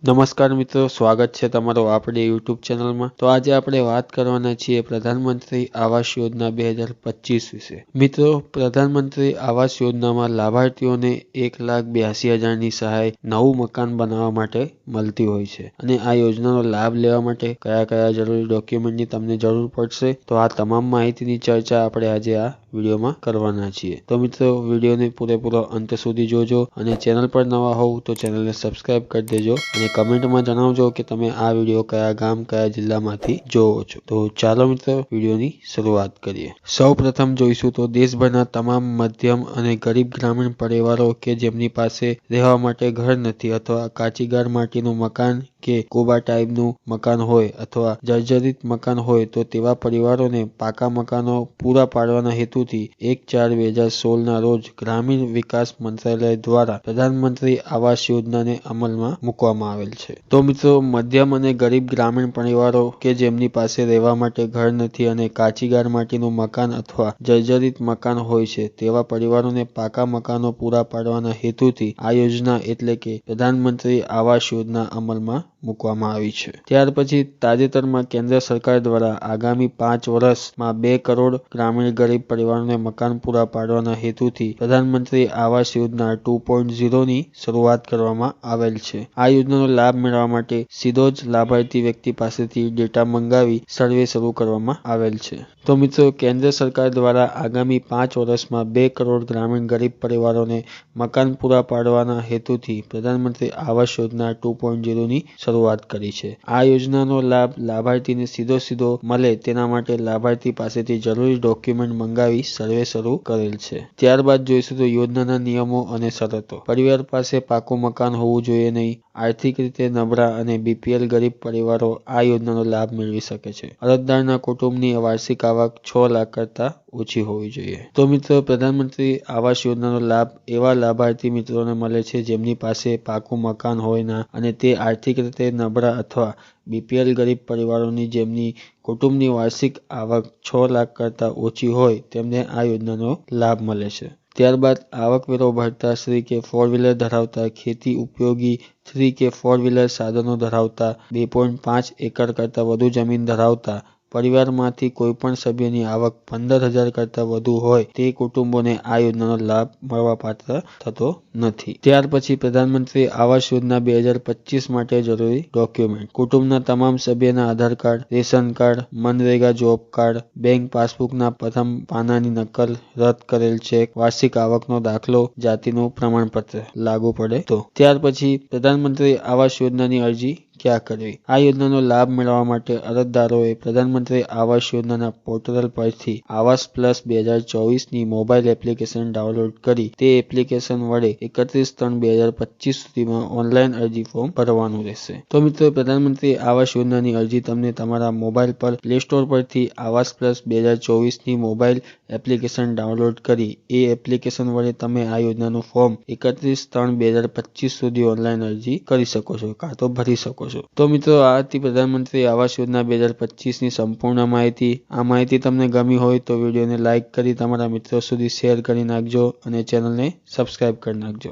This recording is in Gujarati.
નમસ્કાર મિત્રો, સ્વાગત છે તમારો આપણી યુટ્યુબ ચેનલમાં। તો આજે આપણે વાત કરવાના છીએ પ્રધાનમંત્રી આવાસ યોજના 2025 વિશે। મિત્રો, પ્રધાનમંત્રી આવાસ યોજનામાં લાભાર્થીઓને 1,82,000ની સહાય નવું મકાન બનાવવા માટે મળતી હોય છે અને આ યોજનાનો લાભ લેવા માટે કયા કયા જરૂરી ડોક્યુમેન્ટની તમને જરૂર પડશે, તો આ તમામ માહિતીની ચર્ચા આપણે આજે આ વિડીયોમાં કરવાના છીએ। તો મિત્રો, વિડીયોને પૂરેપૂરો અંત સુધી જોજો અને ચેનલ પર નવા હોવ તો ચેનલને સબસ્ક્રાઇબ કરી દેજો અને કમેન્ટમાં જણાવજો કે તમે આ વિડીયો કયા ગામ કયા જિલ્લામાંથી જોવો છો। તો ચાલો મિત્રો, વિડીયોની શરૂઆત કરીએ। સૌ પ્રથમ જોઈશું તો દેશભરના તમામ મધ્યમ અને ગરીબ ગ્રામીણ પરિવારો કે જેમની પાસે રહેવા માટે ઘર નથી અથવા કાચીગાર માટીનું મકાન કે કોબા ટાઈપનું મકાન હોય અથવા જર્જરિત મકાન હોય તો તેવા પરિવારોને પાકા મકાનો પૂરા પાડવાના હેતુથી 1/4/2016ના રોજ ગ્રામીણ વિકાસ મંત્રાલય દ્વારા પ્રધાનમંત્રી આવાસ યોજનાને અમલમાં મૂકવામાં આવેલ છે। તો મિત્રો, મધ્યમ અને ગરીબ ગ્રામીણ પરિવારો કે જેમની પાસે રહેવા માટે ઘર નથી અને કાચીગાર માટીનું મકાન અથવા જર્જરિત મકાન હોય છે તેવા પરિવારોને પાકા મકાનો પૂરા પાડવાના હેતુથી આ યોજના એટલે કે પ્રધાનમંત્રી આવાસ યોજના અમલમાં મૂકવામાં આવી છે। ત્યાર પછી તાજેતરમાં કેન્દ્ર સરકાર દ્વારા આગામી 5 વર્ષમાં 2 કરોડ ગ્રામીણ ગરીબ પરિવારોને મકાન પૂરા પાડવાના હેતુથી પ્રધાનમંત્રી આવાસ યોજના 2.0ની શરૂઆત કરવામાં આવેલ છે। આ યોજનાનો લાભ મેળવવા માટે સીધો જ લાભાર્થી વ્યક્તિ પાસેથી ડેટા મંગાવી સર્વે શરૂ કરવામાં આવેલ છે। તો મિત્રો, કેન્દ્ર સરકાર દ્વારા આગામી 5 વર્ષમાં 2 કરોડ ગ્રામીણ ગરીબ પરિવારોને મકાન પૂરા પાડવાના હેતુથી પ્રધાનમંત્રી આવાસ યોજના 2.0ની શરૂઆત કરી છે। આ યોજનાનો લાભ લાભાર્થીને સીધો મળે તેના માટે લાભાર્થી પાસેથી જરૂરી ડોક્યુમેન્ટ મંગાવી સર્વે શરૂ કરેલ છે। ત્યારબાદ જોઈશું તો યોજનાના નિયમો અને શરતો। પરિવાર પાસે પાકું મકાન હોવું જોઈએ નહીં। આર્થિક રીતે નબળા અને બીપીએલ ગરીબ પરિવારો આ યોજનાનો લાભ મેળવી શકે છે। અરજદારના કુટુંબની વાર્ષિક આવક 6 લાખ કરતાં ઓછી હોવી જોઈએ। તો મિત્રો, પ્રધાનમંત્રી આવાસ યોજનાનો લાભ એવા લાભાર્થી મિત્રોને મળે છે જેમની પાસે પાકું મકાન હોય ના અને તે આર્થિક રીતે નબળા અથવા બીપીએલ ગરીબ પરિવારોની જેમની કુટુંબની વાર્ષિક આવક 6 લાખ કરતાં ઓછી હોય તેમને આ યોજનાનો લાભ મળે છે। ત્યારબાદ આવકવેરો ભરતા 3 કે 4 વ્હીલર ધરાવતા, ખેતી ઉપયોગી 3 કે 4 વ્હીલર સાધનો ધરાવતા, 2.5 એકર કરતાં વધુ જમીન ધરાવતા પરિવારમાંથી કોઈપણ સભ્યની આવક 15,000 કરતાં વધુ હોય તે કુટુંબોને આ યોજનાનો લાભ મળવાપાત્ર થતો નથી। ત્યાર પછી પ્રધાનમંત્રી આવાસ યોજના 2025 માટે જરૂરી ડોક્યુમેન્ટ। કુટુંબના તમામ સભ્યના Aadhaar card, ration card, MNREGA job card, bank પાસબુકના પ્રથમ પાનાની નકલ, રદ કરેલ ચેક, વાર્ષિક આવકનો દાખલો, જાતિનું પ્રમાણપત્ર લાગુ પડે તો। ત્યાર પછી પ્રધાનમંત્રી આવાસ યોજનાની અરજી ક્યાં કરવી? આ યોજનાનો લાભ મેળવવા માટે અરજદારોએ પ્રધાનમંત્રી આવાસ યોજનાના પોર્ટલ પરથી આવાસ પ્લસ 2024ની મોબાઈલ એપ્લિકેશન ડાઉનલોડ કરી તે એપ્લિકેશન વડે 31/3/2025 સુધીમાં ઓનલાઈન અરજી ફોર્મ ભરવાનું રહેશે। તો મિત્રો, પ્રધાનમંત્રી આવાસ યોજનાની અરજી તમને તમારા મોબાઈલ પર પ્લે સ્ટોર પરથી આવાસ પ્લસ 2024ની મોબાઈલ એપ્લિકેશન ડાઉનલોડ કરી એ એપ્લિકેશન વડે તમે આ યોજનાનું ફોર્મ 31/3/2025 સુધી ઓનલાઈન અરજી કરી શકો છો કાં તો ભરી શકો છો। તો મિત્રો, આ હતી પ્રધાનમંત્રી આવાસ યોજના 2025ની સંપૂર્ણ માહિતી। આ માહિતી તમને ગમી હોય તો વિડીયોને લાઇક કરી તમારા મિત્રો સુધી શેર કરી નાખજો અને ચેનલને સબસ્ક્રાઇબ કરી નાખજો।